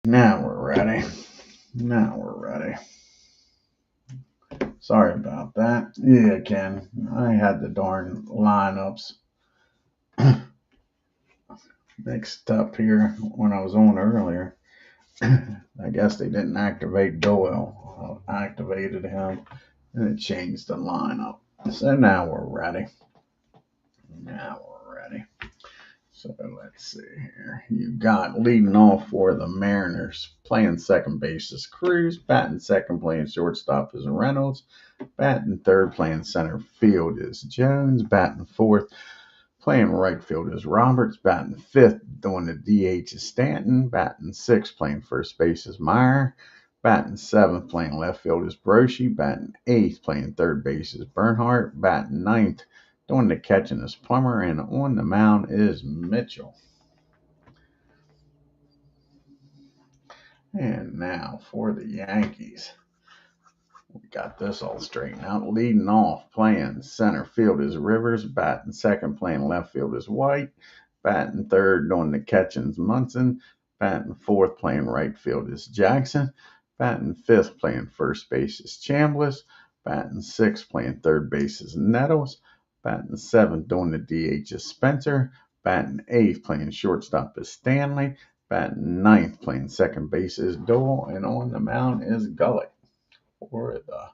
Now we're ready. Now we're ready. Sorry about that. Yeah, Ken. I had the darn lineups mixed up here when I was on earlier. I guess they didn't activate Doyle. I activated him and it changed the lineup. So now we're ready. Now we're ready. So let's see here. You got leading off for the Mariners. Playing second base is Cruz. Batting second, playing shortstop is Reynolds. Batting third, playing center field is Jones. Batting fourth, playing right field is Roberts. Batting fifth, doing the DH is Stanton. Batting sixth, playing first base is Meyer. Batting seventh, playing left field is Broshi. Batting eighth, playing third base is Bernhardt. Batting ninth, doing the catching is Plummer. And on the mound is Mitchell. And now for the Yankees. We got this all straightened out. Leading off, playing center field is Rivers. Batting second, playing left field is White. Batting third, doing the catching is Munson. Batting fourth, playing right field is Jackson. Batting fifth, playing first base is Chambliss. Batting sixth, playing third base is Nettles. Batting seventh, doing the DH is Spencer. Batting eighth, playing shortstop is Stanley. Batting ninth, playing second base is Dole. And on the mound is Gullett for the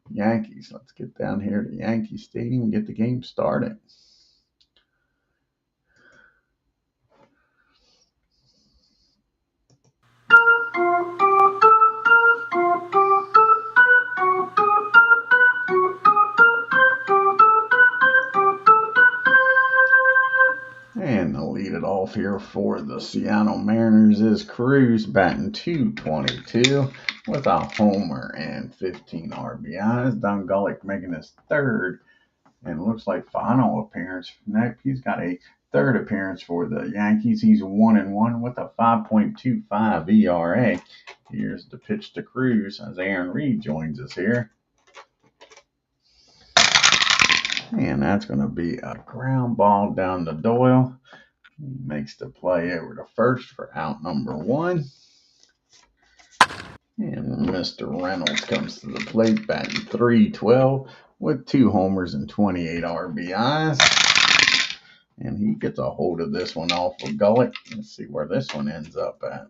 Yankees. Let's get down here to Yankee Stadium and get the game started. And to lead it off here for the Seattle Mariners is Cruz, batting .222 with a homer and 15 RBIs. Don Gullick making his third and looks like final appearance. Next, he's got a third appearance for the Yankees. He's 1-1 with a 5.25 ERA. Here's the pitch to Cruz as Aaron Reed joins us here. And that's going to be a ground ball down to Doyle. He makes the play over to first for out number one. And Mr. Reynolds comes to the plate, batting .312 with 2 homers and 28 RBIs. And he gets a hold of this one off of Gullett. Let's see where this one ends up at.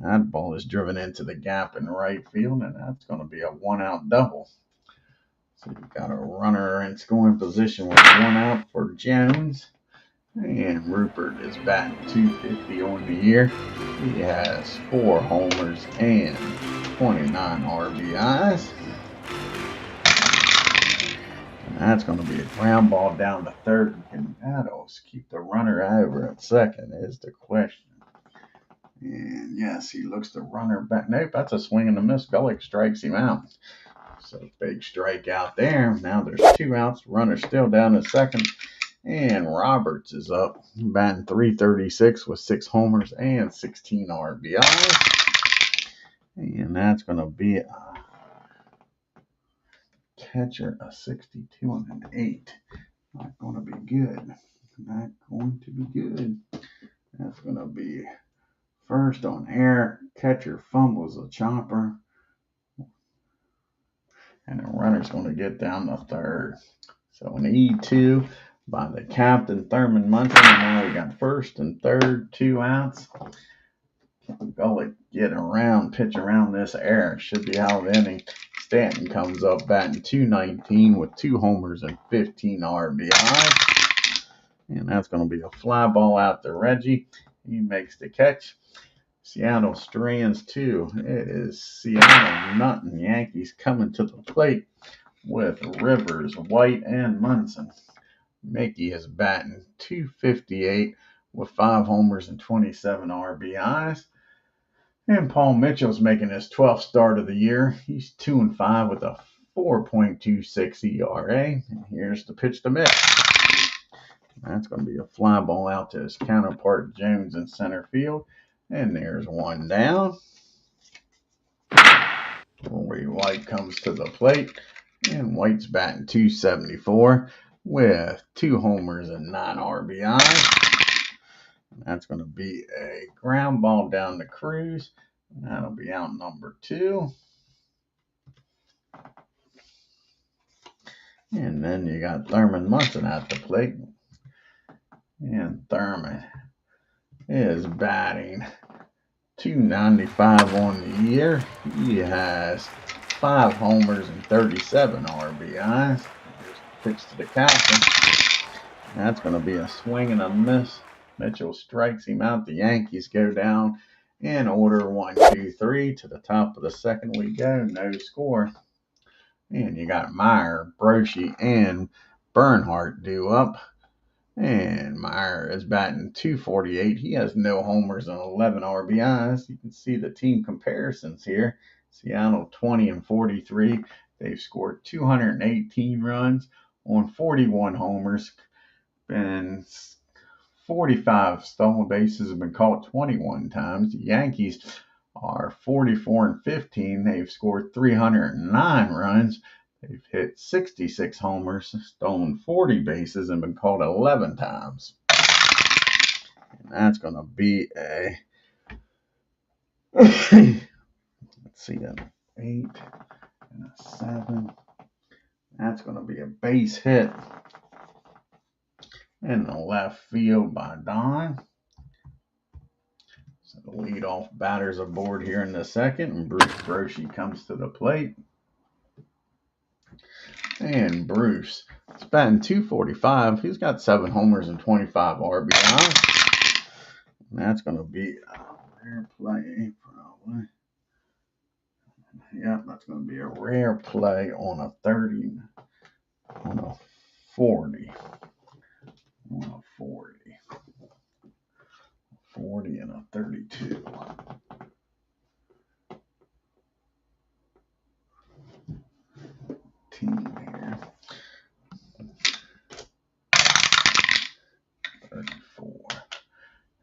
That ball is driven into the gap in right field, and that's going to be a 1-out double. So you've got a runner in scoring position with 1 out for Jones. And Rupert is batting .250 on the year. He has 4 homers and 29 RBIs. And that's going to be a ground ball down to third. Can Adams keep the runner over at second is the question. And yes, he looks the runner back. Nope, that's a swing and a miss. Gullick strikes him out. So big strikeout there. Now there's 2 outs. Runner still down to second. And Roberts is up, batting .336 with 6 homers and 16 RBIs. And that's going to be a catcher, a 62 and an 8. Not going to be good. Not going to be good. That's going to be first on air. Catcher fumbles a chopper. And the runner's going to get down to third. So an E2 by the captain, Thurman Munson. And now we got first and third, 2 outs. Gullick get around, pitch around this error. Should be out of inning. Stanton comes up batting .219 with 2 homers and 15 RBIs. And that's going to be a fly ball out to Reggie. He makes the catch. Seattle strands 2. It is Seattle nothing. Yankees coming to the plate with Rivers, White, and Munson. Mickey is batting .258 with 5 homers and 27 RBIs. And Paul Mitchell's making his 12th start of the year. He's 2-5 with a 4.26 ERA. And here's the pitch to Mitch. That's going to be a fly ball out to his counterpart Jones in center field. And there's 1 down. Rory White comes to the plate. And White's batting .274 with 2 homers and 9 RBIs. That's going to be a ground ball down the Cruz. That'll be out number 2. And then you got Thurman Munson at the plate. And Thurman is batting .295 on the year. He has 5 homers and 37 RBIs. Here's the pitch to the captain. That's going to be a swing and a miss. Mitchell strikes him out. The Yankees go down in order 1, 2, 3. To the top of the second we go. No score. And you got Meyer, Broshi, and Bernhardt due up. And Meyer is batting .248. He has no homers and 11 RBIs. You can see the team comparisons here. Seattle 20 and 43. They've scored 218 runs on 41 homers. And 45 stolen bases have been caught 21 times. The Yankees are 44 and 15. They've scored 309 runs. They've hit 66 homers, stolen 40 bases, and been caught 11 times. And that's going to be a, let's see, an 8 and a 7. That's going to be a base hit in the left field by Don. So the leadoff batter's aboard here in the second, and Bruce Broshi comes to the plate. And Bruce is batting .245. He's got 7 homers and 25 RBIs. And that's going to be a rare play, probably. Yep, that's going to be a rare play on a 30, on a 40. On a 40. 40 and a 32. Team here. 34.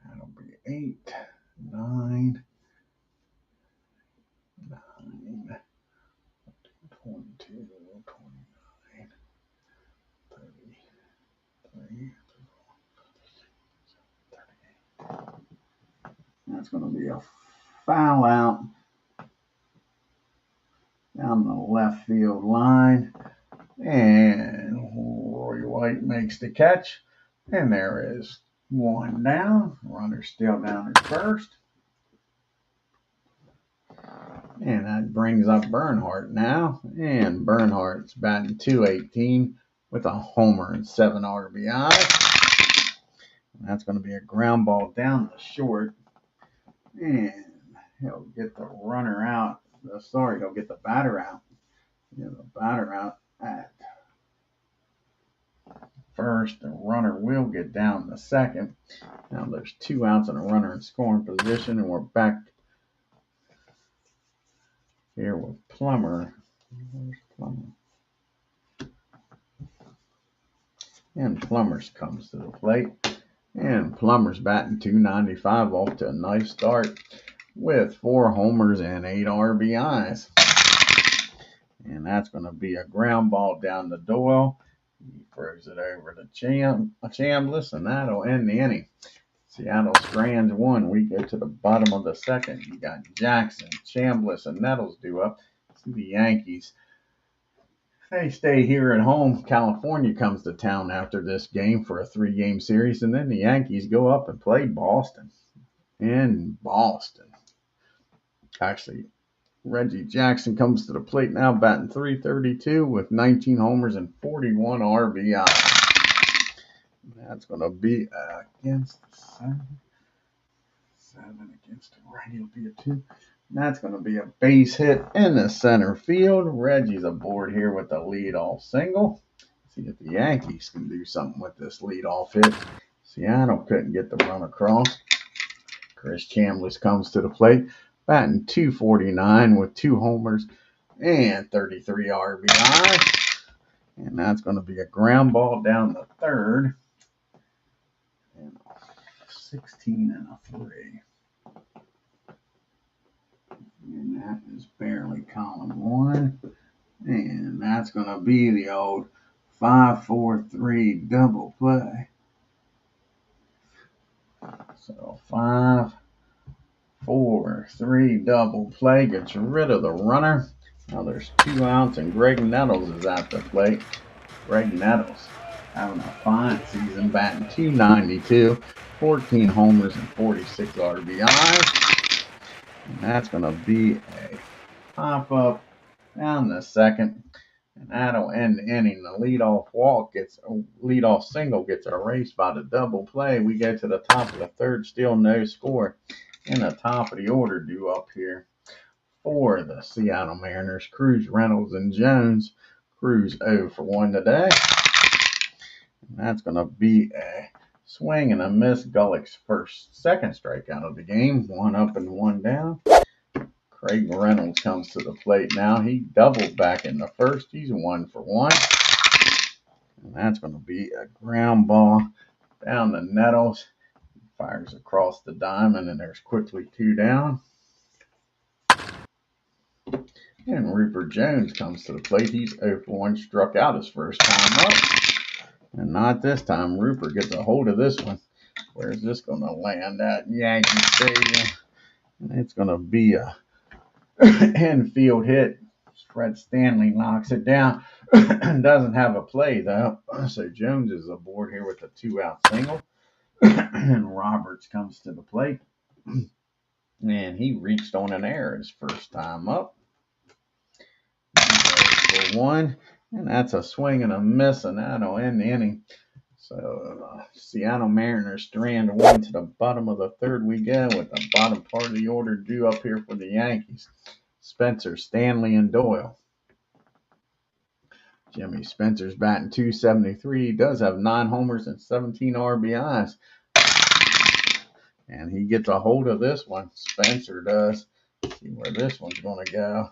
That'll be 8, 9, 22, 29, 33, 38. That's going to be a foul out down the left field line. And Roy White makes the catch. And there is 1 down. Runner still down at first. And that brings up Bernhardt now. And Bernhardt's batting .218 with a homer and 7 RBIs. And that's going to be a ground ball down the short. And he'll get the runner out. He'll get the batter out. The batter out at first. The runner will get down the second. Now there's 2 outs and a runner in scoring position, and we're back here with Plummer. Where's Plummer? And Plumbers comes to the plate. And Plummer's batting .295 off to a nice start with 4 homers and 8 RBIs. And that's going to be a ground ball down the Doyle. He throws it over to Chambliss, and that'll end the inning. Seattle strands 1. We go to the bottom of the second. You got Jackson, Chambliss, and Nettles due up. See the Yankees. They stay here at home. California comes to town after this game for a 3-game series, and then the Yankees go up and play Boston. In Boston. Actually, Reggie Jackson comes to the plate now, batting .332 with 19 homers and 41 RBI. That's going to be against 7 against the right. It'll be a 2. And that's going to be a base hit in the center field. Reggie's aboard here with the leadoff single. See if the Yankees can do something with this leadoff hit. Seattle couldn't get the run across. Chris Chambliss comes to the plate, batting .249 with 2 homers and 33 RBI. And that's going to be a ground ball down the third. And 16 and a 3. And that is barely column 1. And that's going to be the old 5-4-3 double play. 5, 4, 3, double play, gets rid of the runner. Now there's 2 outs, and Greg Nettles is at the plate. Greg Nettles having a fine season, batting .292, 14 homers and 46 RBIs. And that's going to be a pop-up down the second. And that'll end the inning. The leadoff single gets erased by the double play. We go to the top of the third, still no score. In the top of the order due up here for the Seattle Mariners, Cruz, Reynolds, and Jones. Cruz 0 for 1 today. And that's going to be a swing and a miss. Gullett's second strikeout of the game. 1 up and 1 down. Craig Reynolds comes to the plate now. He doubled back in the first. He's 1 for 1. And that's going to be a ground ball down to Nettles. Fires across the diamond, and there's quickly 2 down. And Rupert Jones comes to the plate. He's 0 for 1, struck out his first time up. And not this time. Rupert gets a hold of this one. Where's this going to land at? Yankee Stadium. And it's going to be a infield hit. Fred Stanley knocks it down. Doesn't have a play, though. So Jones is aboard here with a 2-out single. And Roberts comes to the plate. And he reached on an error his first time up. For 1. And that's a swing and a miss, and that'll end the inning. So Seattle Mariners 3-1 to the bottom of the third we go, with the bottom part of the order due up here for the Yankees. Spencer, Stanley, and Doyle. Jimmy Spencer's batting .273. He does have 9 homers and 17 RBIs. And he gets a hold of this one. Spencer does. Let's see where this one's going to go.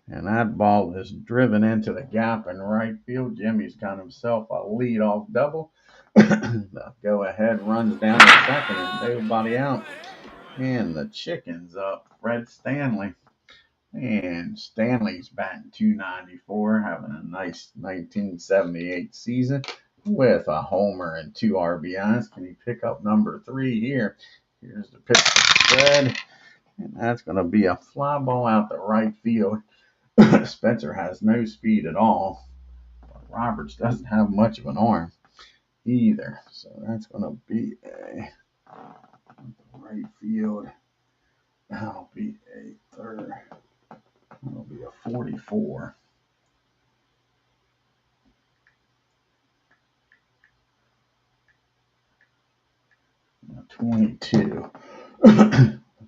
And that ball is driven into the gap in right field. Jimmy's got himself a leadoff double. The go-ahead runs down to second and nobody out. And the chicken's up. Fred Stanley. And Stanley's batting .294, having a nice 1978 season with a homer and 2 RBIs. Can he pick up number 3 here? Here's the pitch to Fred. And that's going to be a fly ball out the right field. Spencer has no speed at all. But Roberts doesn't have much of an arm either. So that's going to be a right field. That'll be a third. That'll be a 44. A 22.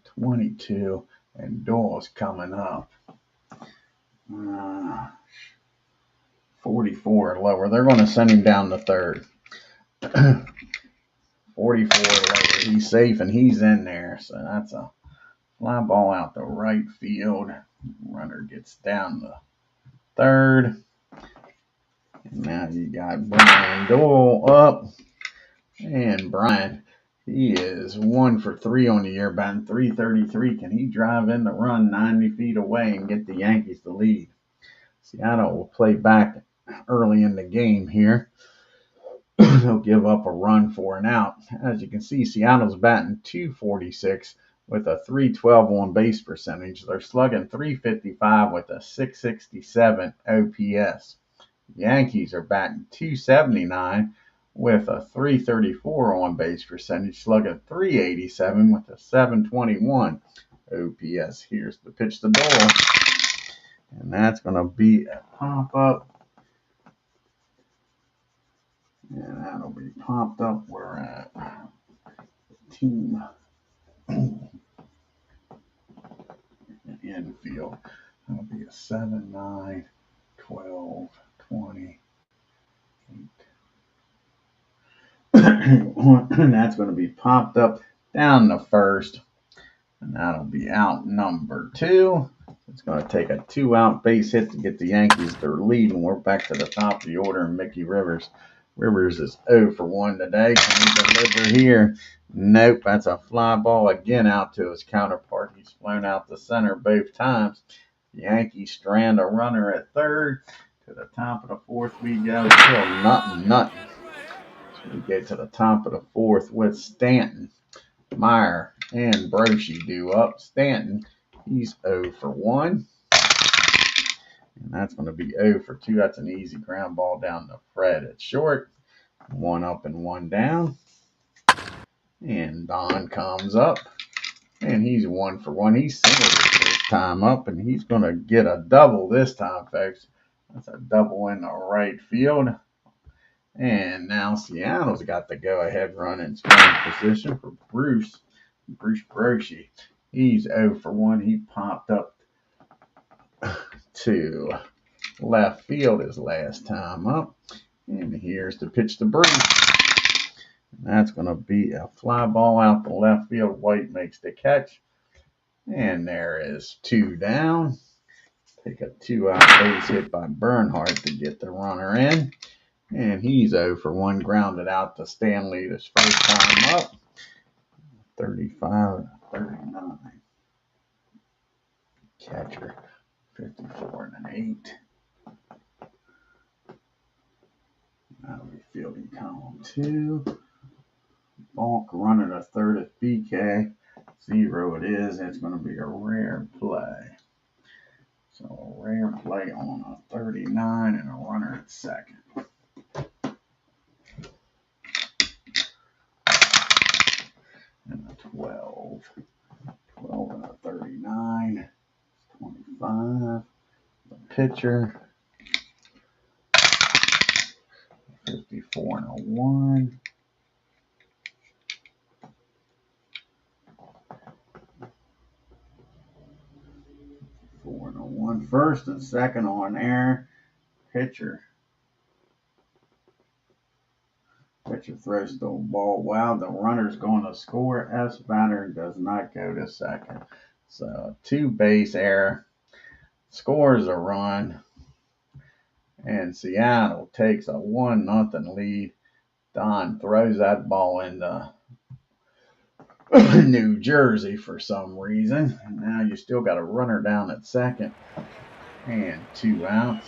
22. And Doyle's coming up. 44 or lower. They're going to send him down to third. 44 or lower. He's safe and he's in there. So that's a fly ball out the right field. Runner gets down to third. And now you got Brian Doyle up. And Brian, he is 1 for 3 on the year, batting .333. Can he drive in the run 90 feet away and get the Yankees the lead? Seattle will play back early in the game here. They'll give up a run for an out. As you can see, Seattle's batting .246 with a .312 on base percentage. They're slugging .355 with a .667 OPS. Yankees are batting .279 with a .334 on base percentage, slugging .387 with a .721 OPS. Here's the pitch to Doyle. And that's going to be a pop-up. And that'll be popped up. We're at team infield. That'll be a 7, 9, 12, 20, 8. And that's going to be popped up down the first. And that'll be out number 2. It's going to take a 2-out base hit to get the Yankees their lead. And we're back to the top of the order. And Mickey Rivers. Rivers is 0 for 1 today. Can he deliver here? Nope. That's a fly ball again out to his counterpart. He's flown out the center both times. The Yankees strand a runner at third. To the top of the fourth we go. Still nothing. We get to the top of the fourth with Stanton, Meyer, and Broshi due up. Stanton, he's 0 for 1. And that's going to be 0 for 2. That's an easy ground ball down to Fred at short. 1 up and 1 down. And Don comes up. And he's 1 for 1. He's singled his first time up. And he's going to get a double this time, folks. That's a double in the right field. And now Seattle's got the go-ahead run in scoring position for Bruce Broshi. He's 0 for 1. He popped up to left field his last time up. And here's the pitch to Bruce. That's going to be a fly ball out the left field. White makes the catch. And there is 2 down. Take a 2-out base hit by Bernhardt to get the runner in. And he's 0 for 1, grounded out to Stanley his first time up. 35-39. Catcher, 54-8. Now we fielding column 2. Balk running a third at BK. 0 it is. It's going to be a rare play. So a rare play on a 39 and a runner at second. And a 12. 12 and a 39. 25. The pitcher. 54 and a 1. 4 and a 1. First and second on air. Pitcher throws the ball. Wow, the runner's going to score. S. batter does not go to second. So 2-base error. Scores a run. And Seattle takes a 1-0 lead. Don throws that ball into New Jersey for some reason. And now you still got a runner down at second. And 2 outs.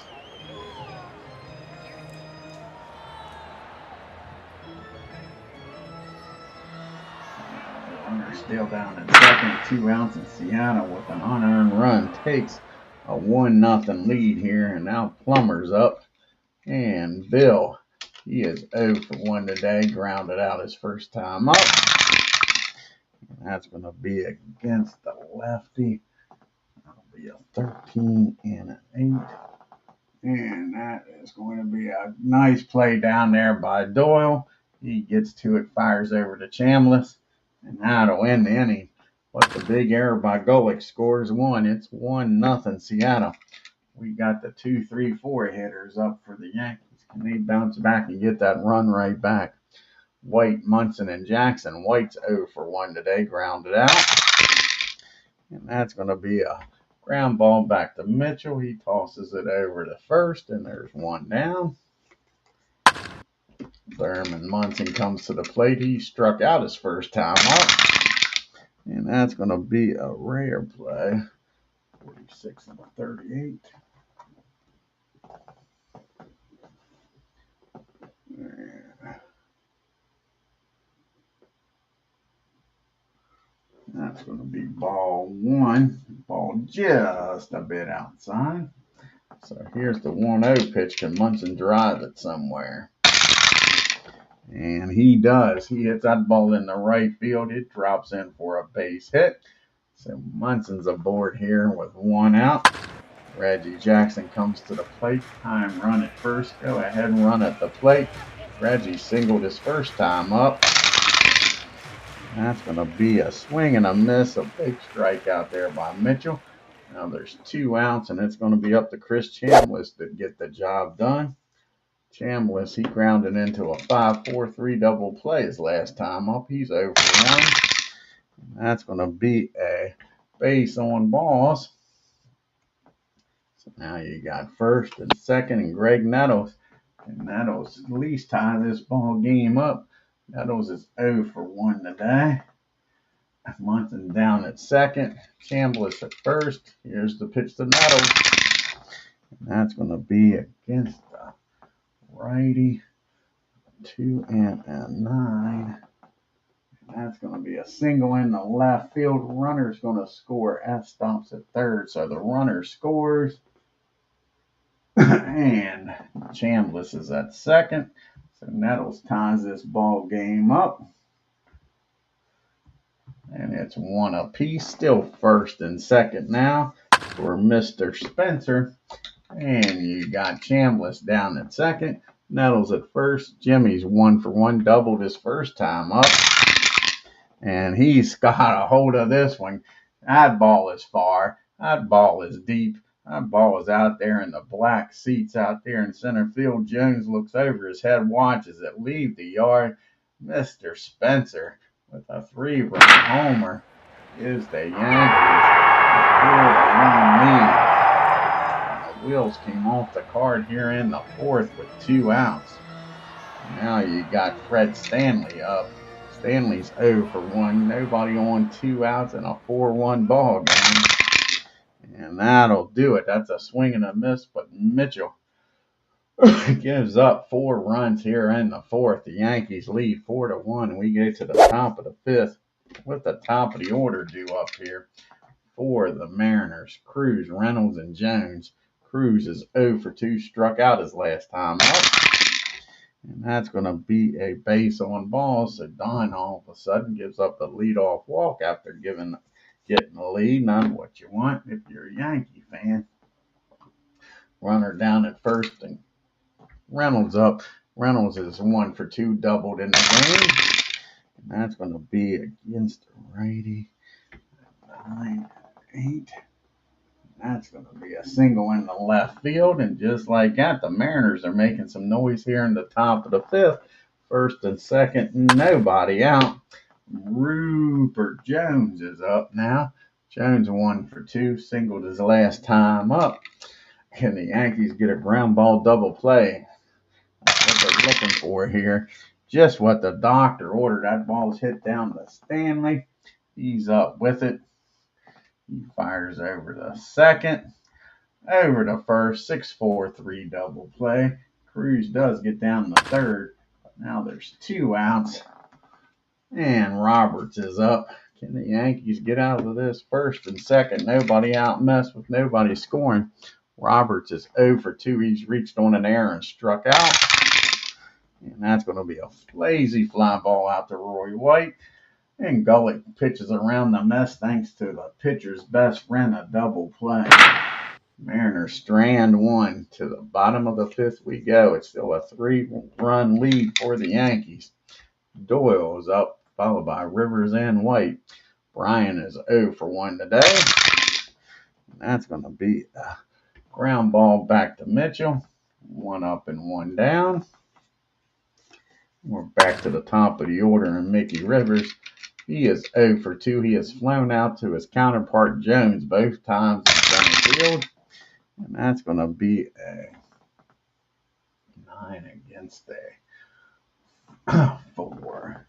Runner still down at second. 2 outs. And Seattle with an unearned run takes a 1-0 lead here. And now Plummer's up. And Bill, he is 0 for 1 today. Grounded out his first time up. And that's going to be against the lefty. That'll be a 13 and an 8. And that is going to be a nice play down there by Doyle. He gets to it, fires over to Chambliss. And that'll end the inning. But the big error by Gullick scores 1. It's 1-0 Seattle. We got the 2, 3, 4 hitters up for the Yankees. Can they bounce back and get that run right back? White, Munson, and Jackson. White's 0 for 1 today, grounded out. And that's going to be a ground ball back to Mitchell. He tosses it over to first, and there's 1 down. Thurman Munson comes to the plate. He struck out his first time up. And that's going to be a rare play. 46 and a 38. That's going to be ball 1. Ball just a bit outside. So here's the 1-0 pitch. Can Munson drive it somewhere? And he does. He hits that ball in the right field. It drops in for a base hit. So Munson's aboard here with 1 out. Reggie Jackson comes to the plate. Time run at first. Go ahead and run at the plate. Reggie singled his first time up. That's going to be a swing and a miss. A big strikeout there by Mitchell. Now there's 2 outs, and it's going to be up to Chris Chambliss to get the job done. Chambliss, he grounded into a 5-4-3 double play his last time up. He's 0 for 1. That's going to be a base on balls. So now you got first and second and Greg Nettles. And Nettles at least tie this ball game up. Nettles is 0 for 1 today. Munson down at second. Chambliss at first. Here's the pitch to Nettles. And that's going to be against the righty. 2 and a 9. That's going to be a single in the left field. Runner's going to score. S stops at third, so the runner scores. And Chambliss is at second. So Nettles ties this ball game up. And it's 1 apiece. Still first and second now for Mr. Spencer. And you got Chambliss down at second. Nettles at first. Jimmy's 1 for 1. Doubled his first time up. And he's got a hold of this one. That ball is far. That ball is deep. That ball is out there in the black seats out there in center field. Jones looks over his head, watches it leave the yard. Mr. Spencer with a 3-run homer gives the Yankees a 4-1 lead. The wheels came off the card here in the fourth with 2 outs. Now you got Fred Stanley up. Stanley's 0 for 1. Nobody on, 2 outs in a 4-1 ball game. And that'll do it. That's a swing and a miss, but Mitchell gives up 4 runs here in the fourth. The Yankees lead 4-1, and we get to the top of the fifth with the top of the order due up here for the Mariners. Cruz, Reynolds, and Jones. Cruz is 0 for 2, struck out his last time up. And that's going to be a base on ball. So Don all of a sudden gives up a leadoff walk after getting the lead. Not what you want if you're a Yankee fan. Runner down at first and Reynolds up. Reynolds is 1 for 2, doubled in the game. And that's going to be against the righty. 9-8. That's going to be a single in the left field. And just like that, the Mariners are making some noise here in the top of the fifth. First and second, nobody out. Rupert Jones is up now. Jones 1 for 2, singled his last time up. And the Yankees get a ground ball double play. That's what they're looking for here. Just what the doctor ordered. That ball's hit down to Stanley. He's up with it. He fires over to second, over to first, 6-4-3 double play. Cruz does get down to third, but now there's 2 outs, and Roberts is up. Can the Yankees get out of this? First and second, nobody out, mess with nobody scoring. Roberts is 0 for 2. He's reached on an error and struck out, and that's going to be a lazy fly ball out to Roy White. And Gullett pitches around the mess thanks to the pitcher's best friend, a double play. Mariners strand 1 to the bottom of the fifth we go. It's still a 3-run lead for the Yankees. Doyle is up, followed by Rivers and White. Bryan is 0 for 1 today. And that's going to be a ground ball back to Mitchell. 1 up and 1 down. We're back to the top of the order, and Mickey Rivers. He is 0 for 2. He has flown out to his counterpart, Jones, both times in center field. And that's going to be a 9 against a 4.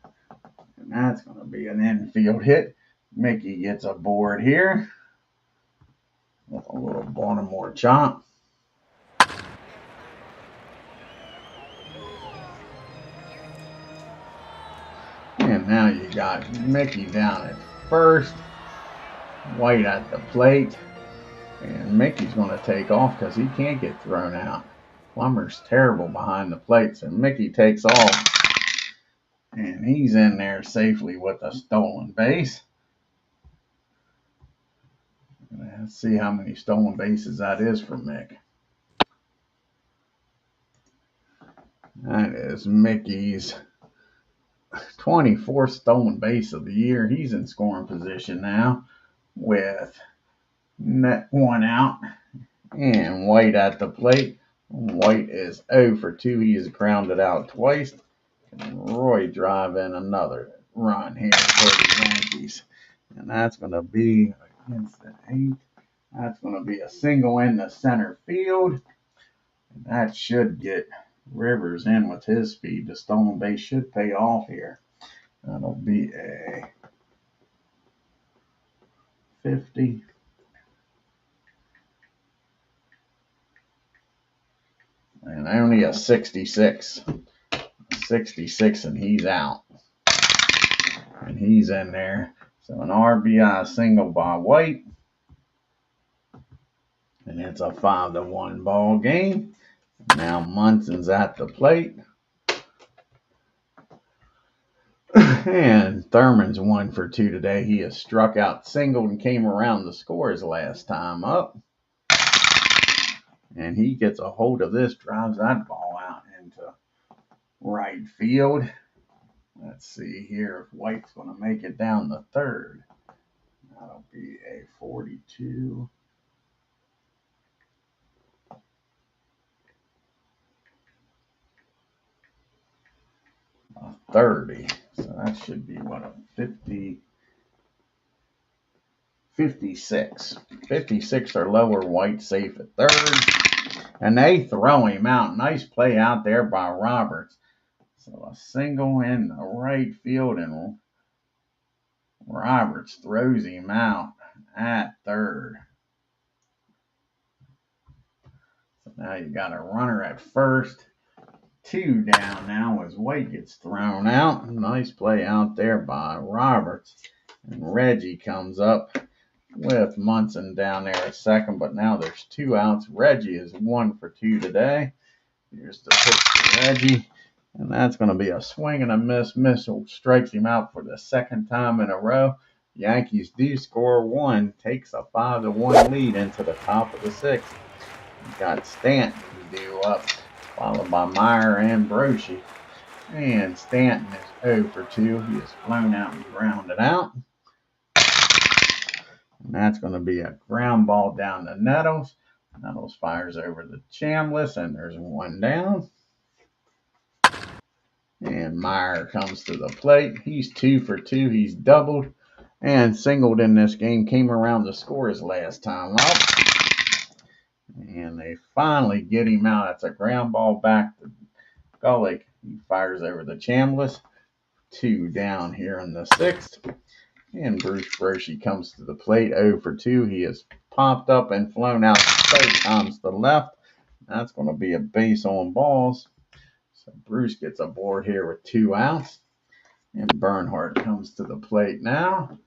And that's going to be an infield hit. Mickey gets a board here with a little Baltimore chop. And now you got Mickey down at first, White at the plate, and Mickey's going to take off because he can't get thrown out. Plummer's terrible behind the plate, so Mickey takes off, and he's in there safely with a stolen base. Let's see how many stolen bases that is for Mick. That is Mickey's 24th stolen base of the year. He's in scoring position now with 1 out. And White at the plate. White is 0 for 2. He is grounded out twice. And Roy drive in another run here for the Yankees. And that's going to be against the 8. That's going to be a single in the center field. And that should get Rivers in with his speed. The stolen base should pay off here. That'll be a 50. And only a 66. 66, and he's out. And he's in there. So an RBI single by White. And it's a 5-1 ball game. Now Munson's at the plate. And Thurman's 1 for 2 today. He has struck out, singled, and came around to score his last time up. And he gets a hold of this, drives that ball out into right field. Let's see here if White's going to make it down the third. That'll be a 42. A 30. So that should be what, a 50. 56. 56 or lower. White safe at third. And they throw him out. Nice play out there by Roberts. So a single in the right field, and Roberts throws him out at third. So now you got a runner at first. 2 down now as White gets thrown out. Nice play out there by Roberts. And Reggie comes up with Munson down there at second, but now there's 2 outs. Reggie is 1 for 2 today. Here's the pitch to Reggie, and that's going to be a swing and a miss. Mitchell strikes him out for the second time in a row. Yankees do score 1, takes a 5-1 lead into the top of the 6th. You got Stanton due up, followed by Meyer and Broshi. And Stanton is 0 for 2. He is flown out and grounded out. And that's going to be a ground ball down to Nettles. Nettles fires over the Chambliss, and there's 1 down. And Meyer comes to the plate. He's 2 for 2. He's doubled and singled in this game. Came around to score his last time up. And they finally get him out. That's a ground ball back to Gulllett. He fires over the Chambliss. 2 down here in the 6th. And Bruce Broshi comes to the plate, 0 for 2. He has popped up and flown out both times to the left. That's going to be a base on balls. So Bruce gets aboard here with 2 outs. And Bernhardt comes to the plate now.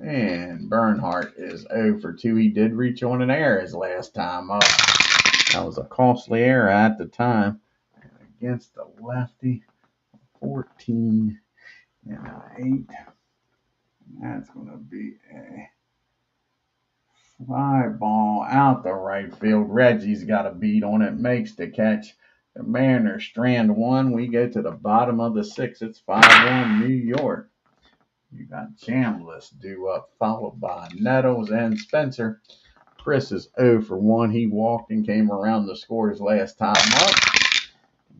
And Bernhardt is 0 for 2. He did reach on an error his last time up. That was a costly error at the time. And against the lefty, 14 and an 8. That's going to be a fly ball out the right field. Reggie's got a beat on it, makes the catch. The Mariners strand 1. We go to the bottom of the 6th. It's 5-1 New York. You got Chambliss due up, followed by Nettles and Spencer. Chris is 0 for 1. He walked and came around to score his last time up.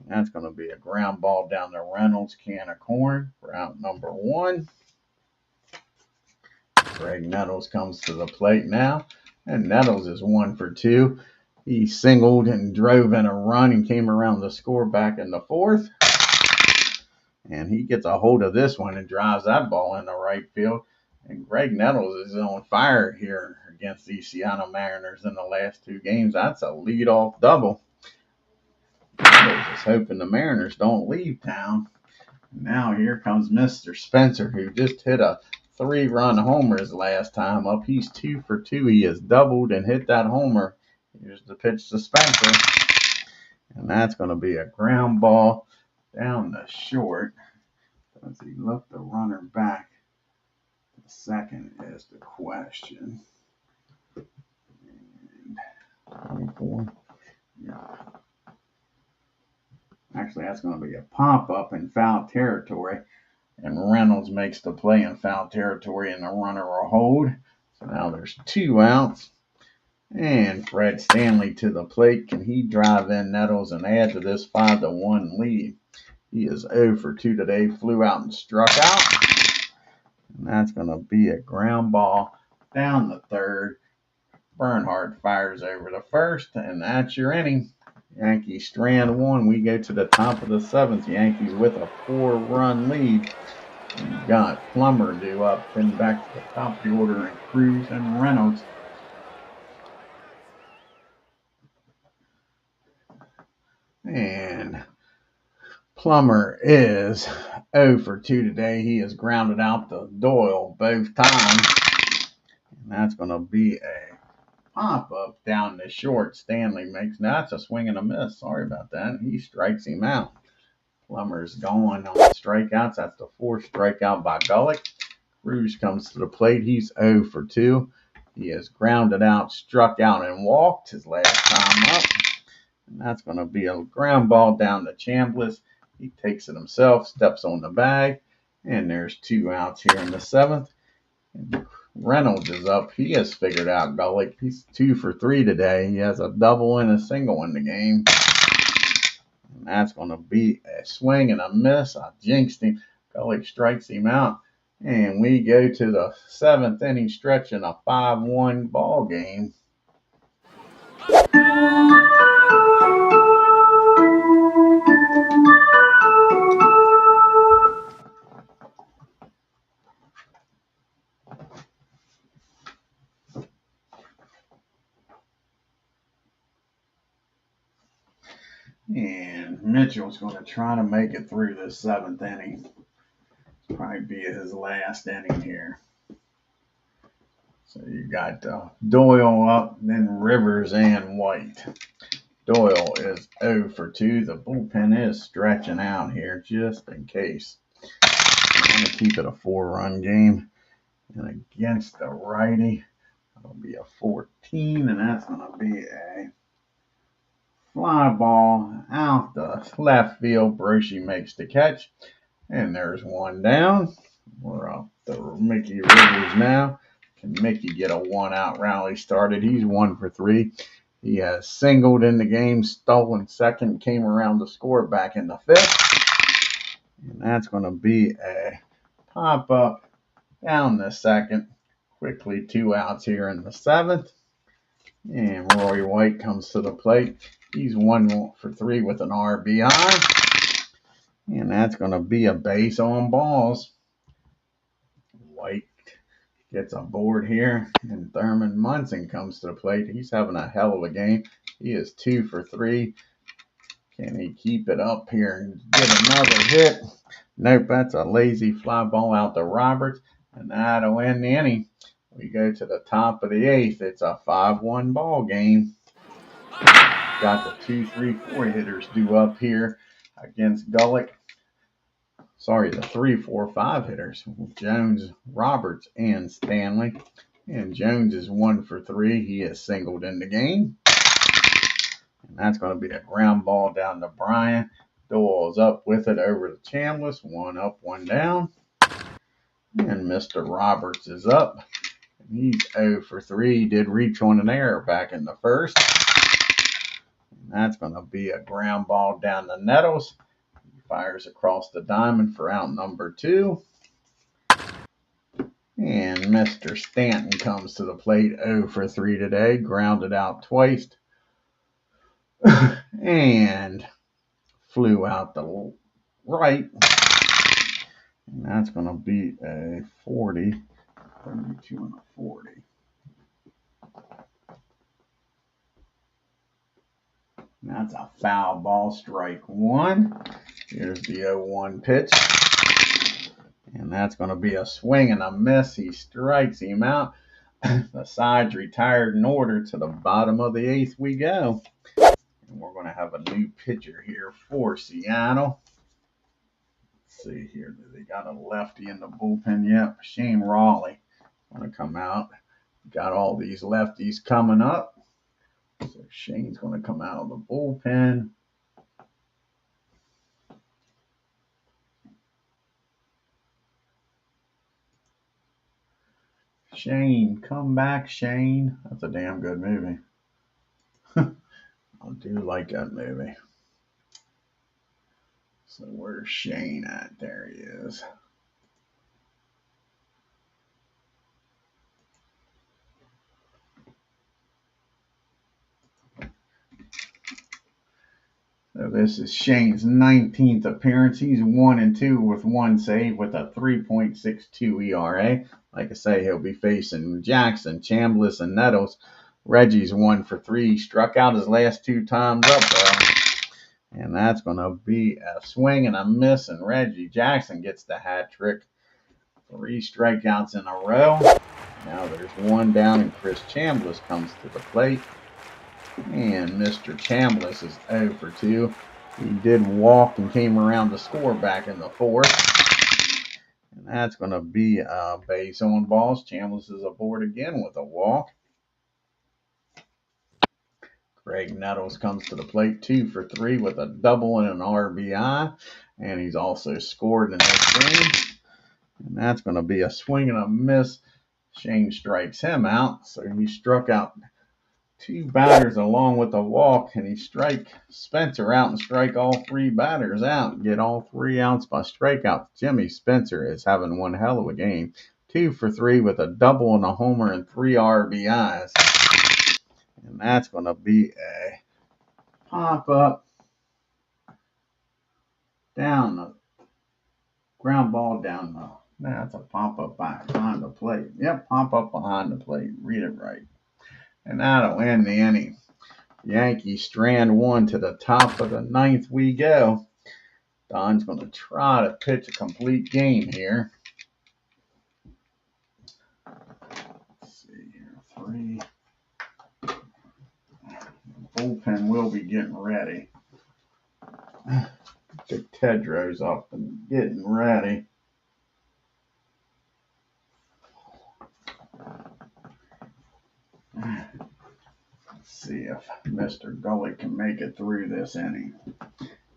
That's going to be a ground ball down to Reynolds, can of corn for out number 1. Greg Nettles comes to the plate now, and Nettles is 1 for 2. He singled and drove in a run and came around to score back in the 4th. And he gets a hold of this one and drives that ball in the right field. And Greg Nettles is on fire here against the Seattle Mariners in the last 2 games. That's a leadoff double. Nettles is hoping the Mariners don't leave town. Now here comes Mr. Spencer, who just hit a 3-run homer his last time up. He's 2 for 2. He has doubled and hit that homer. Here's the pitch to Spencer. And that's going to be a ground ball down the short. Does he look the runner back? The second is the question. And 24. Yeah. Actually, that's going to be a pop-up in foul territory. And Reynolds makes the play in foul territory, and the runner will hold. So now there's 2 outs. And Fred Stanley to the plate. Can he drive in Nettles and add to this 5-1 lead? He is 0 for 2 today. Flew out and struck out. And that's going to be a ground ball down the 3rd. Bernhardt fires over the 1st, and that's your inning. Yankees strand 1. We go to the top of the 7th. Yankees with a 4-run lead. You got Plummer due up, then back to the top of the order, and Cruz and Reynolds. And Plummer is 0 for 2 today. He has grounded out the Doyle both times. And that's going to be a pop-up down the short. Stanley makes, now that's a swing and a miss. Sorry about that. He strikes him out. Plummer's going on strikeouts. That's the 4th strikeout by Gullett. Cruz comes to the plate. He's 0 for 2. He has grounded out, struck out, and walked his last time up. And that's going to be a ground ball down to Chambliss. He takes it himself, steps on the bag, and there's 2 outs here in the 7th. And Reynolds is up. He has figured out Gullett. He's 2 for 3 today. He has a double and a single in the game. And that's going to be a swing and a miss. I jinxed him. Gullett strikes him out. And we go to the 7th inning stretch in a 5-1 ball game. And Mitchell's going to try to make it through this 7th inning. It's probably be his last inning here. So you got Doyle up, then Rivers and White. Doyle is 0 for 2. The bullpen is stretching out here just in case. I'm going to keep it a 4-run game. And against the righty, that'll be a 14, and that's going to be a fly ball out the left field. Broshi makes the catch, and there's 1 down. We're up to Mickey Rivers now. Can Mickey get a 1-out rally started? He's 1 for 3. He has singled in the game, stolen second, came around to score back in the 5th. And that's going to be a pop-up down the 2nd. Quickly 2 outs here in the 7th. And Roy White comes to the plate. He's 1 for 3 with an RBI. And that's going to be a base on balls. White gets a board here. And Thurman Munson comes to the plate. He's having a hell of a game. He is 2 for 3. Can he keep it up here and get another hit? Nope, that's a lazy fly ball out to Roberts. And that'll end the inning. We go to the top of the 8th. It's a 5-1 ball game. Got the 2, 3, 4 hitters due up here against Gullett. Sorry, the 3, 4, 5 hitters. Jones, Roberts, and Stanley. And Jones is 1 for 3. He is singled in the game. And that's going to be a ground ball down to Bryant. Doyle's up with it over to Chambliss. 1 up, 1 down. And Mr. Roberts is up. He's 0 for 3. He did reach on an error back in the 1st. And that's going to be a ground ball down the Nettles. He fires across the diamond for out number 2. And Mr. Stanton comes to the plate 0 for 3 today. Grounded out twice. And flew out the right. And that's going to be a 40. 32 and a 40. That's a foul ball, strike 1. Here's the 0-1 pitch. And that's going to be a swing and a miss. He strikes him out. The side's retired in order. To the bottom of the 8th we go. And we're going to have a new pitcher here for Seattle. Let's see here. Do they got a lefty in the bullpen yet? Shane Raleigh going to come out. Got all these lefties coming up. So Shane's going to come out of the bullpen. Shane, come back, Shane. That's a damn good movie. I do like that movie. So where's Shane at? There he is. So this is Shane's 19th appearance. He's 1-2 with 1 save with a 3.62 ERA. Like I say, he'll be facing Jackson, Chambliss, and Nettles. Reggie's 1 for 3. He struck out his last 2 times up. And that's going to be a swing and a miss, and Reggie Jackson gets the hat trick. 3 strikeouts in a row. Now there's 1 down, and Chris Chambliss comes to the plate. And Mr. Chambliss is 0 for 2. He did walk and came around to score back in the 4th. And that's going to be a base on balls. Chambliss is aboard again with a walk. Greg Nettles comes to the plate, 2 for 3 with a double and an RBI. And he's also scored in this game. And that's going to be a swing and a miss. Shane strikes him out. So he struck out 2 batters along with a walk. And he strike Spencer out and strike all 3 batters out. Get all 3 outs by strikeout. Jimmy Spencer is having one hell of a game. 2 for 3 with a double and a homer and 3 RBIs. And that's going to be a pop-up down the ground ball down the. That's a pop-up behind the plate. Yep, pop-up behind the plate. Read it right. And that'll end the inning. Yankees strand 1 to the top of the 9th we go. Don's going to try to pitch a complete game here. Let's see here. 3. Bullpen will be getting ready. Pick Tedros up and getting ready. Let's see if Mr. Gullett can make it through this inning.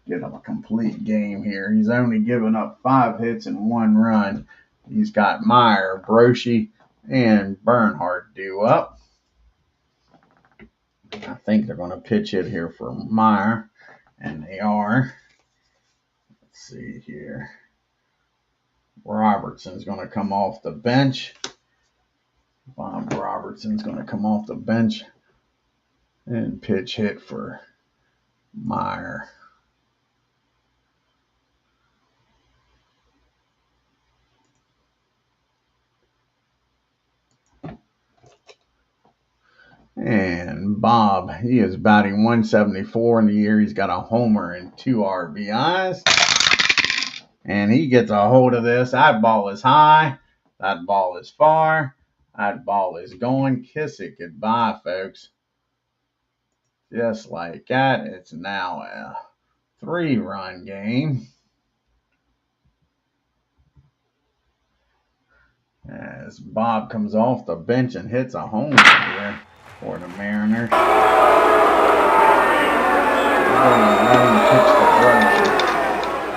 Get him a complete game here. He's only given up 5 hits and 1 run. He's got Meyer, Broshi, and Bernhardt due up. I think they're going to pitch it here for Meyer, and they are. Let's see here. Robertson's going to come off the bench. Bob Robertson's going to come off the bench and pitch hit for Meyer. And Bob, he is batting 174 in the year. He's got a homer and 2 RBIs. And he gets a hold of this. That ball is high. That ball is far. That ball is going. Kiss it goodbye, folks. Just like that, it's now a 3-run game. As Bob comes off the bench and hits a homer here for the Mariners. We're going to let him pitch the Broshi.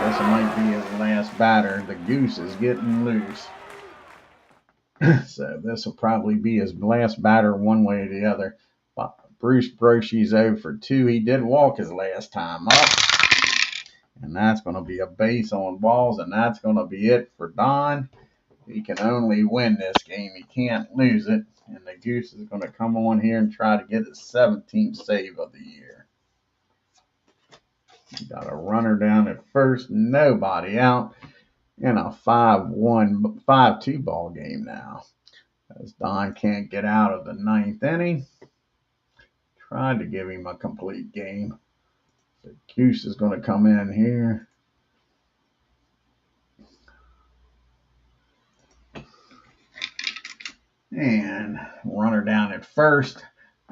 This might be his last batter. The Goose is getting loose. So this will probably be his last batter one way or the other. Bruce Broshi's 0 for 2. He did walk his last time up. And that's going to be a base on balls. And that's going to be it for Don. He can only win this game. He can't lose it. And the Goose is going to come on here and try to get his 17th save of the year. He got a runner down at first. Nobody out. In a 5-2 ball game now. As Don can't get out of the 9th inning. Tried to give him a complete game. The Goose is going to come in here. And runner down at first.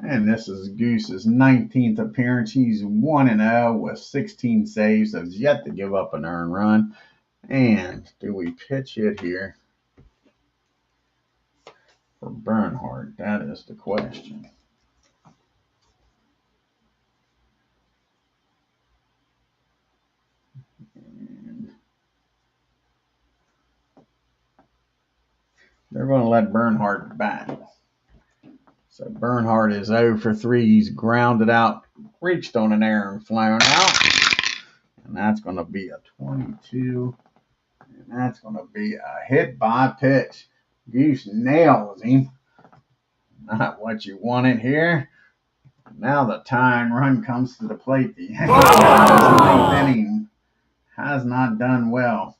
And this is Goose's 19th appearance. He's 1-0 with 16 saves. Has yet to give up an earned run. And do we pitch it here for Bernhardt? That is the question. And they're going to let Bernhardt bat. So Bernhardt is 0 for 3. He's grounded out, reached on an error and flown out. And that's going to be a 22. And that's going to be a hit by pitch. Goose nails him. Not what you wanted here. Now the tying run comes to the plate. The ninth inning has not done well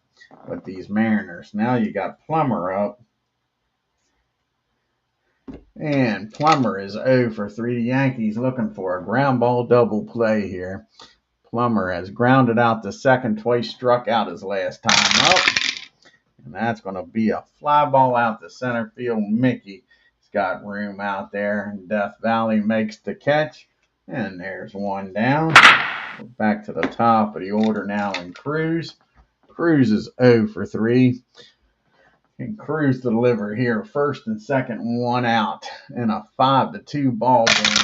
with these Mariners. Now you got Plummer up. And Plummer is 0 for 3. The Yankees looking for a ground ball double play here. Plummer has grounded out to second, twice struck out his last time up. And that's going to be a fly ball out to center field. Mickey's got room out there. And Death Valley makes the catch. And there's one down. We're back to the top of the order now in Cruz. Cruz is 0 for 3. And Cruz deliver here first and second, one out in a 5-2 ball game.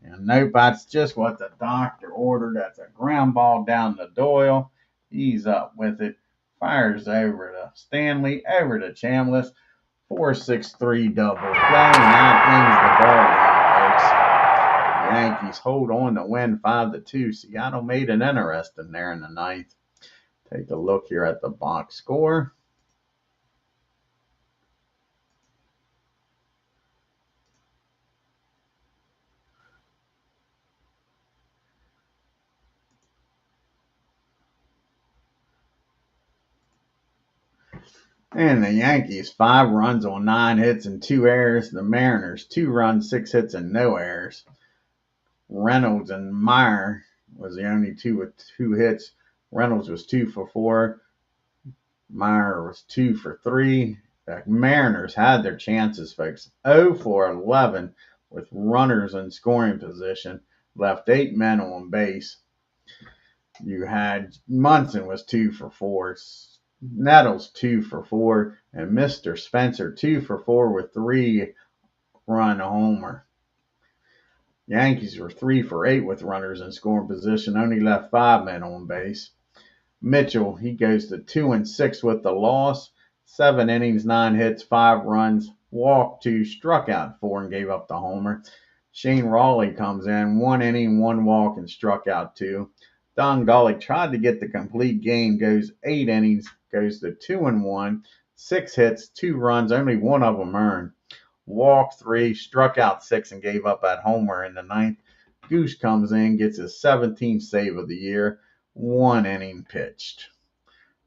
And nope, that's just what the doctor ordered. That's a ground ball down to Doyle. He's up with it. Fires over to Stanley, over to Chambliss. 4-6-3 double play. And that ends the ball game, folks. Yankees hold on to win 5-2. Seattle made it interesting there in the ninth. Take a look here at the box score. And the Yankees, 5 runs on 9 hits and 2 errors. The Mariners, 2 runs, 6 hits, and no errors. Reynolds and Meyer was the only two with 2 hits. Reynolds was 2 for 4. Meyer was 2 for 3. The Mariners had their chances, folks. 0 for 11 with runners in scoring position. Left 8 men on base. You had Munson was 2 for 4. Nettles 2 for 4, and Mr. Spencer 2 for 4 with 3-run homer. Yankees were 3 for 8 with runners in scoring position, only left 5 men on base. Mitchell, he goes to 2-6 with the loss. 7 innings, 9 hits, 5 runs, walked 2, struck out 4, and gave up the homer. Shane Rawley comes in, 1 inning, 1 walk, and struck out 2. Don Gulllett tried to get the complete game, goes 8 innings, goes to 2-1, 6 hits, 2 runs, only 1 of them earned. Walked 3, struck out 6, and gave up that homer in the ninth. Goose comes in, gets his 17th save of the year, 1 inning pitched.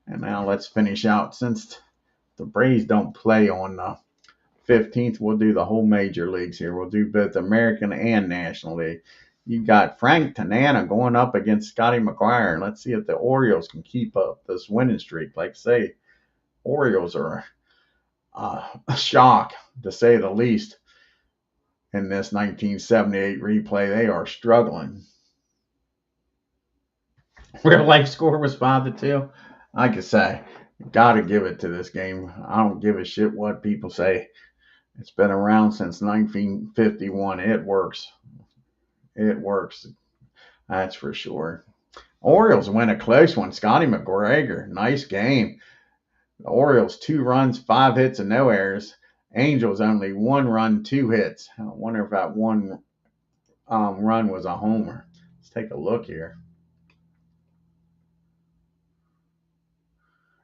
And now let's finish out. Since the Braves don't play on the 15th, we'll do the whole major leagues here. We'll do both American and National League. You got Frank Tanana going up against Scotty McGuire. Let's see if the Orioles can keep up this winning streak. Like I say, Orioles are a shock, to say the least, in this 1978 replay. They are struggling. Real life score was 5-2. Like I say, got to give it to this game. I don't give a shit what people say. It's been around since 1951. It works. It works. That's for sure. Orioles win a close one. Scotty McGregor, nice game. The Orioles 2 runs, 5 hits, and no errors. Angels only 1 run, 2 hits. I wonder if that one run was a homer. Let's take a look here.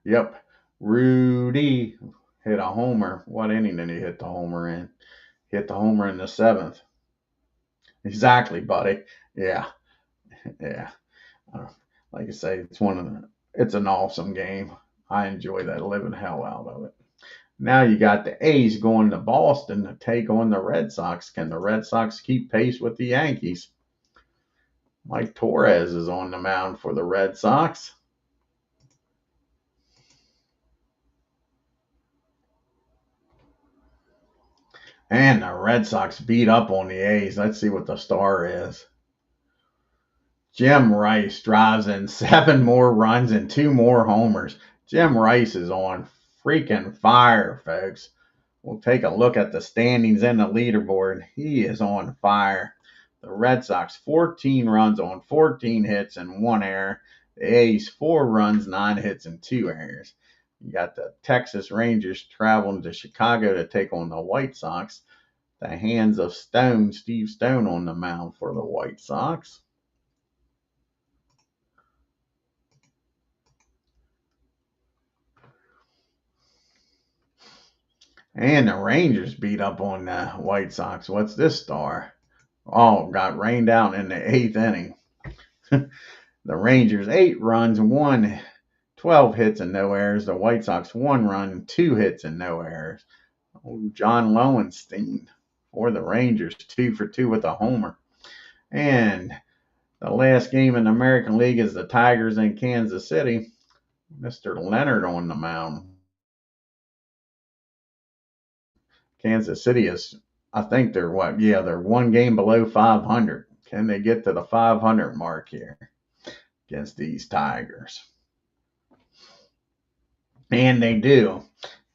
Yep, Rudy hit a homer. What inning did he hit the homer in? Hit the homer in the 7th. Exactly, buddy. Yeah. Like I say, it's an awesome game. I enjoy that living hell out of it. Now you got the A's going to Boston to take on the Red Sox. Can the Red Sox keep pace with the Yankees? Mike Torres is on the mound for the Red Sox. And the Red Sox beat up on the A's. Let's see what the star is. Jim Rice drives in 7 more runs and 2 more homers. Jim Rice is on freaking fire, folks. We'll take a look at the standings and the leaderboard. He is on fire. The Red Sox, 14 runs on 14 hits and 1 error. The A's, 4 runs, 9 hits, and 2 errors. You got the Texas Rangers traveling to Chicago to take on the White Sox. The hands of Stone, Steve Stone, on the mound for the White Sox. And the Rangers beat up on the White Sox. What's this star? Oh, got rained out in the 8th inning. The Rangers, 8 runs, 12 hits, and no errors. The White Sox, 1 run, 2 hits, and no errors. Oh, John Lowenstein for the Rangers, 2 for 2 with a homer. And The last game in the American League is the Tigers in Kansas City. Mr. Leonard on the mound. Kansas City is, I think they're what? Yeah, they're one game below 500. Can they get to the 500 mark here against these Tigers? And they do.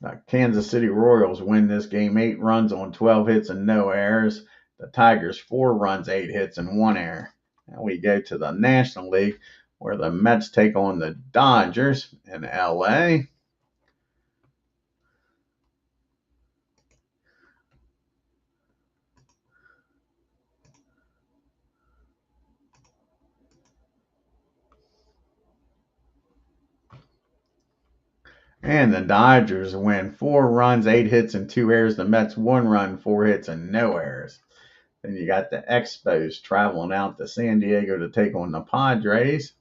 The Kansas City Royals win this game 8 runs on 12 hits and no errors. The Tigers 4 runs, 8 hits, and 1 error. Now we go to the National League where the Mets take on the Dodgers in LA. And the Dodgers win 4 runs, 8 hits, and 2 errors. The Mets 1 run, 4 hits, and no errors. Then you got the Expos traveling out to San Diego to take on the Padres.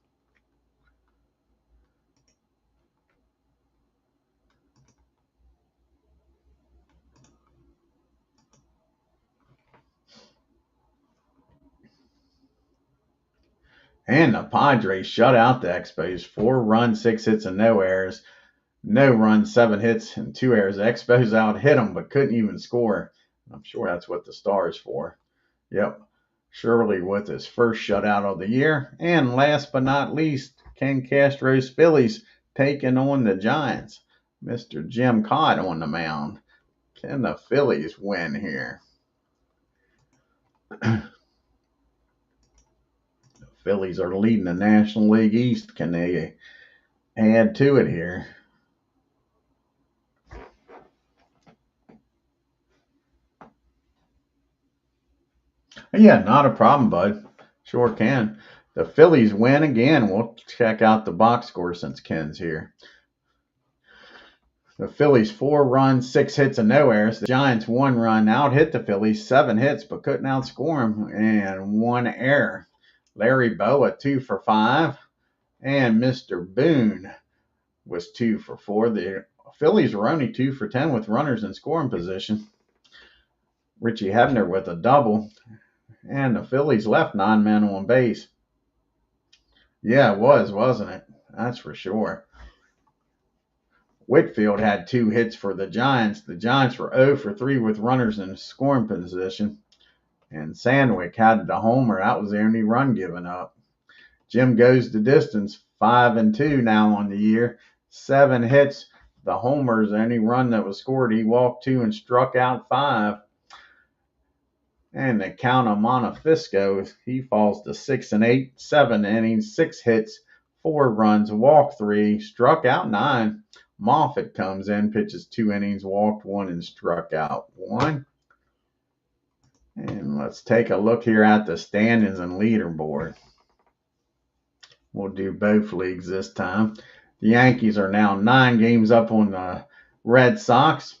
And the Padres shut out the Expos. 4 runs, 6 hits, and no errors. No runs, 7 hits, and 2 errors. The Expos out hit them, but couldn't even score. I'm sure that's what the star is for. Yep. Shirley with his first shutout of the year. And last but not least, Ken Castro's Phillies taking on the Giants. Mr. Jim Cott on the mound. Can the Phillies win here? The Phillies are leading the National League East. Can they add to it here? Yeah, not a problem, bud. Sure can. The Phillies win again. We'll check out the box score since Ken's here. The Phillies 4 runs, 6 hits, and no errors. The Giants 1 run, out hit the Phillies, 7 hits, but couldn't outscore them, and 1 error. Larry Boa 2 for 5, and Mr. Boone was 2 for 4. The Phillies were only 2 for 10 with runners in scoring position. Richie Hebner with a double, and the Phillies left 9 men on base. Yeah, it was, wasn't it? That's for sure. Whitfield had 2 hits for the Giants. The Giants were 0 for 3 with runners in scoring position. And Sandwick had the homer. That was the only run given up. Jim goes the distance, 5-2 now on the year. 7 hits. The homer's the only run that was scored. He walked 2 and struck out 5. And the Count of Montefiasco, he falls to 6-8, 7 innings, 6 hits, 4 runs, walked 3, struck out 9. Moffitt comes in, pitches 2 innings, walked 1, and struck out 1. And let's take a look here at the standings and leaderboard. We'll do both leagues this time. The Yankees are now 9 games up on the Red Sox.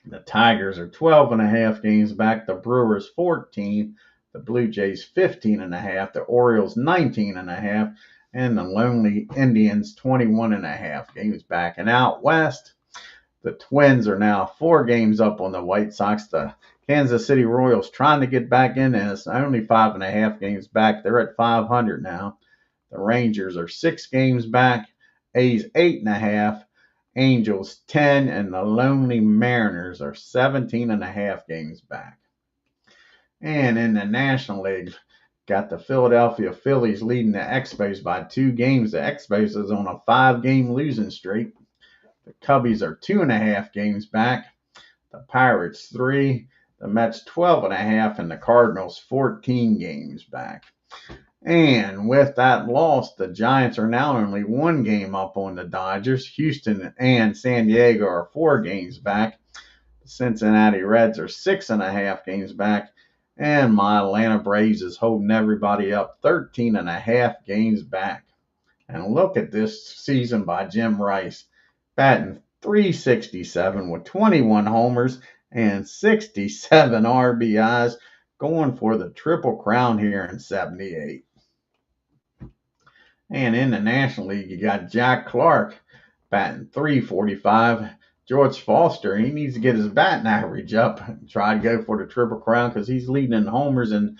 The Tigers are 12.5 games back. The Brewers 14. The Blue Jays 15.5. The Orioles 19.5. And the Lonely Indians 21.5 games back. And out west, the Twins are now 4 games up on the White Sox. The Kansas City Royals trying to get back in this. Only 5.5 games back. They're at 500 now. The Rangers are 6 games back. A's 8.5. Angels 10, and the Lonely Mariners are 17.5 games back. And in the National League, got the Philadelphia Phillies leading the Expos by 2 games. The Expos is on a 5-game losing streak. The Cubbies are 2.5 games back. The Pirates 3. The Mets 12.5, and the Cardinals 14 games back. And with that loss, the Giants are now only 1 game up on the Dodgers. Houston and San Diego are 4 games back. The Cincinnati Reds are 6.5 games back. And my Atlanta Braves is holding everybody up 13.5 games back. And look at this season by Jim Rice, batting .367 with 21 homers and 67 RBIs, going for the Triple Crown here in 78. And in the National League, you got Jack Clark batting .345. George Foster, he needs to get his batting average up and try to go for the Triple Crown because he's leading in homers and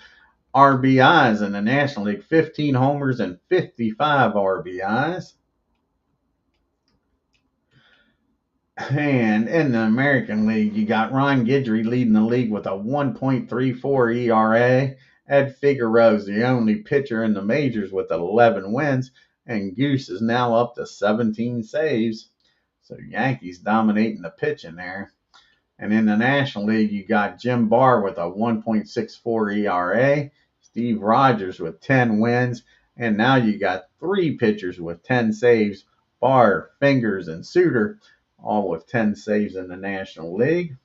RBIs in the National League, 15 homers and 55 RBIs. And in the American League, you got Ron Guidry leading the league with a 1.34 ERA. Ed Figueroa is the only pitcher in the majors with 11 wins, and Goose is now up to 17 saves. So Yankees dominating the pitching there. And in the National League, you got Jim Barr with a 1.64 ERA, Steve Rogers with 10 wins, and now you got 3 pitchers with 10 saves, Barr, Fingers, and Suter, all with 10 saves in the National League.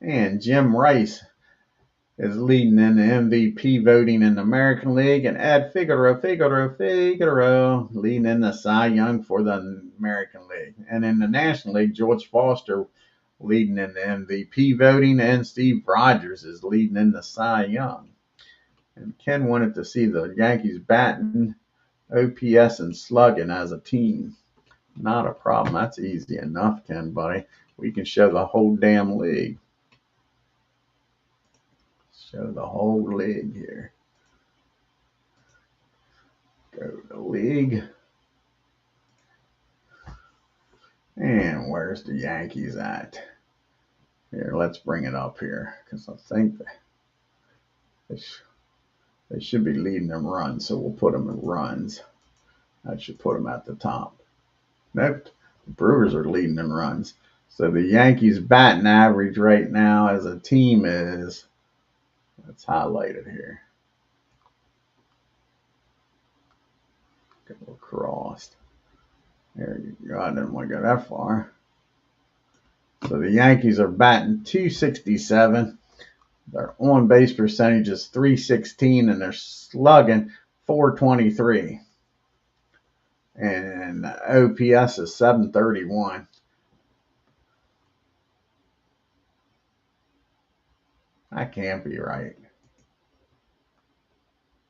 And Jim Rice is leading in the MVP voting in the American League, and Ed Figueroa leading in the Cy Young for the American League. And in the National League, George Foster leading in the MVP voting, and Steve Rogers is leading in the Cy Young. And Ken wanted to see the Yankees batting, OPS, and slugging as a team. Not a problem. That's easy enough, Ken, buddy. We can show the whole damn league. Show the whole league here. Go to league. And where's the Yankees at? Here, let's bring it up here, because I think they should be leading them runs, so we'll put them in runs. I should put them at the top. Nope, the Brewers are leading them runs. So the Yankees batting average right now as a team is, let's highlight it here. Go across. There you go. I didn't want to go that far. So the Yankees are batting .267. Their on-base percentage is .316, and they're slugging .423. And OPS is .731. That can't be right.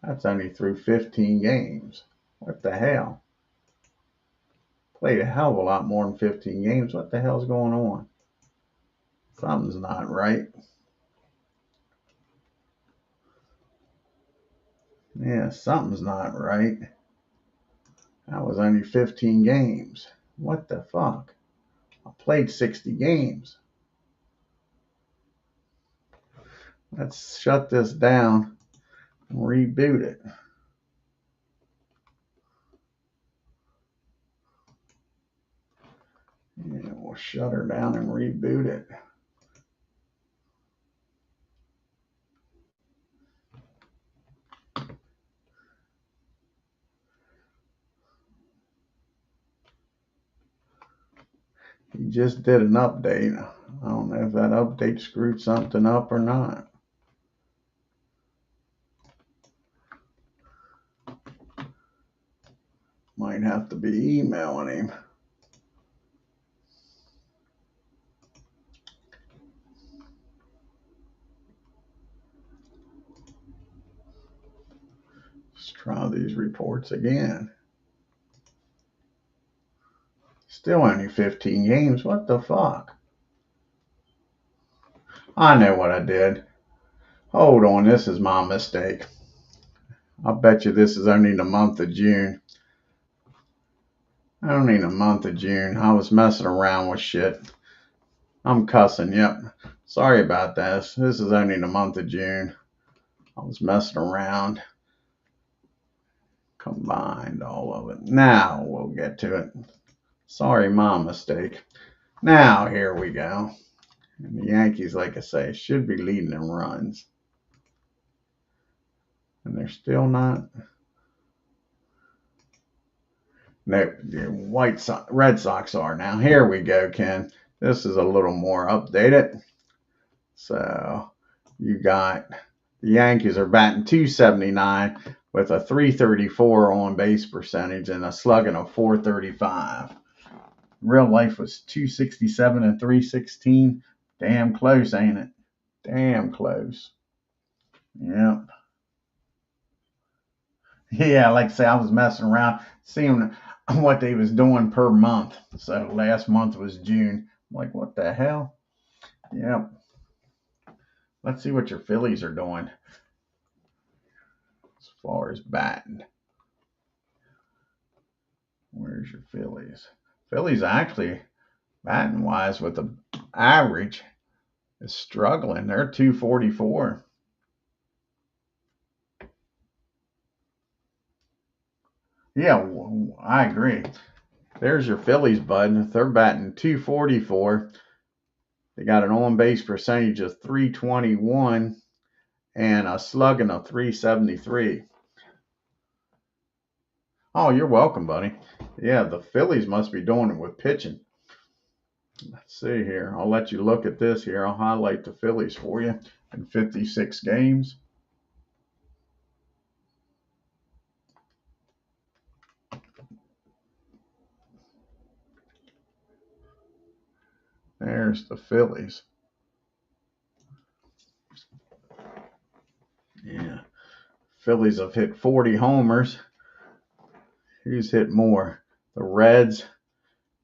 That's only through 15 games. What the hell? Played a hell of a lot more than 15 games. What the hell's going on? Something's not right. Yeah, something's not right. That was only 15 games. What the fuck? I played 60 games. Let's shut this down and reboot it. Yeah, we'll shut her down and reboot it. He just did an update. I don't know if that update screwed something up or not. Might have to be emailing him. Let's try these reports again. Still only 15 games. What the fuck? I know what I did. Hold on, this is my mistake. I bet you this is only the month of June. Only the month of June. I was messing around with shit. I'm cussing, yep. Sorry about this. This is only the month of June. I was messing around. Combined all of it. Now we'll get to it. Sorry, my mistake. Now, here we go. And the Yankees, like I say, should be leading in runs. And they're still not. No, the Red Sox are now. Here we go, Ken. This is a little more updated. So you got the Yankees are batting .279 with a .334 on base percentage and a slugging of .435. Real life was .267 and .316. Damn close, ain't it? Damn close. Yep. Yeah, like I say, I was messing around, seeing what they was doing per month. So last month was June. I'm like, what the hell? Yep. Let's see what your Phillies are doing. far as batting. Where's your Phillies? Phillies actually, batting wise, with the average, is struggling. They're 244. Yeah, I agree. There's your Phillies, bud. They're batting 244. They got an on base percentage of 321 and a slugging of 373. Oh, you're welcome, buddy. Yeah, the Phillies must be doing it with pitching. Let's see here. I'll let you look at this here. I'll highlight the Phillies for you in 56 games. There's the Phillies. Yeah. Phillies have hit 40 homers. Who's hit more? The Reds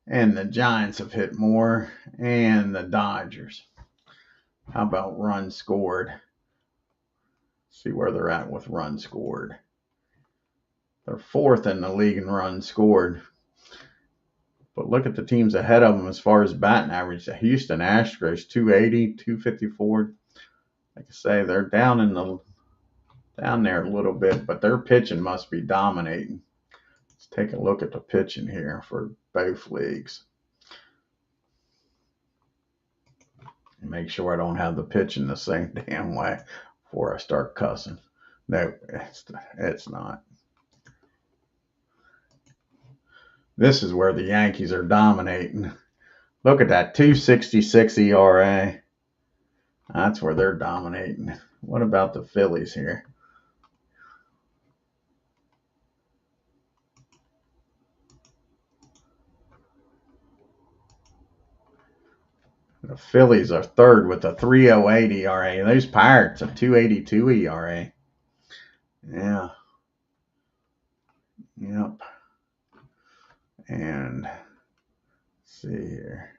and the Giants have hit more, and the Dodgers. How about runs scored? See where they're at with runs scored. They're fourth in the league in runs scored. But look at the teams ahead of them as far as batting average. The Houston Astros, 280, 254. Like I say, they're down there a little bit, but their pitching must be dominating. Let's take a look at the pitching here for both leagues. Make sure I don't have the pitching the same damn way before I start cussing. No, it's not. This is where the Yankees are dominating. Look at that, 2.66 ERA. That's where they're dominating. What about the Phillies here? The Phillies are third with a 3.08 ERA. Those Pirates, a 2.82 ERA. Yeah. Yep. And let's see here.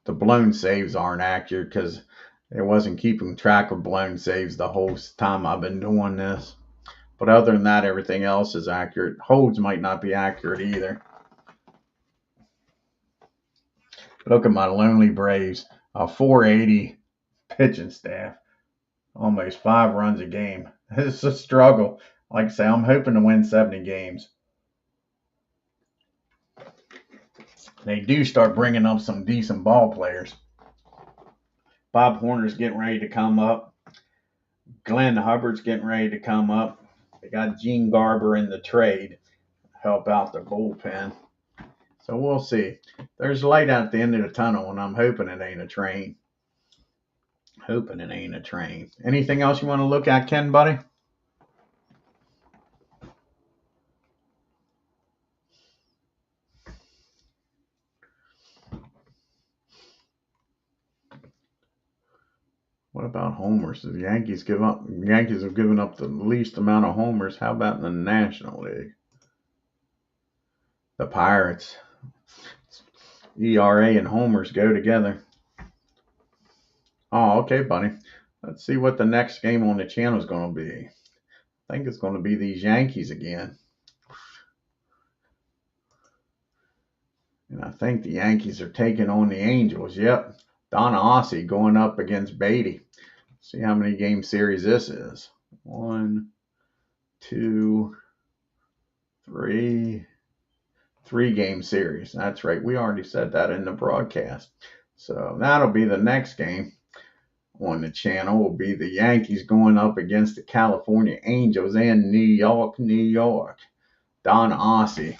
The blown saves aren't accurate because it wasn't keeping track of blown saves the whole time I've been doing this. But other than that, everything else is accurate. Holds might not be accurate either. Look at my lonely Braves. A 480 pitching staff. Almost 5 runs a game. It's a struggle. Like I say, I'm hoping to win 70 games. They do start bringing up some decent ball players. Bob Horner's getting ready to come up. Glenn Hubbard's getting ready to come up. They got Gene Garber in the trade to help out the bullpen. So we'll see. There's light out at the end of the tunnel, and I'm hoping it ain't a train. Hoping it ain't a train. Anything else you want to look at, Ken, buddy? What about homers? The Yankees have given up the least amount of homers. How about in the National League? The Pirates. ERA and homers go together. Oh, okay, buddy. Let's see what the next game on the channel is going to be. I think it's going to be these Yankees again. And I think the Yankees are taking on the Angels. Yep. Don Ossie going up against Beatty. See how many game series this is. 1, 2, 3. 3-game series. That's right. We already said that in the broadcast. So that'll be the next game on the channel. Will be the Yankees going up against the California Angels in New York, New York. Don Ossie.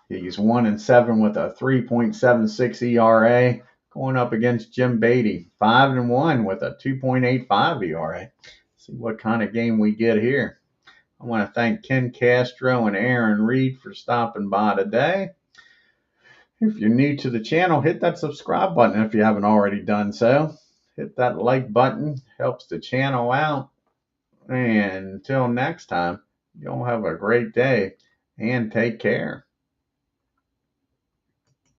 He's 1-7 with a 3.76 ERA. Going up against Jim Beatty, 5-1 with a 2.85 ERA. See what kind of game we get here. I want to thank Ken Castro and Aaron Reed for stopping by today. If you're new to the channel, hit that subscribe button if you haven't already done so. Hit that like button, helps the channel out. And until next time, y'all have a great day and take care.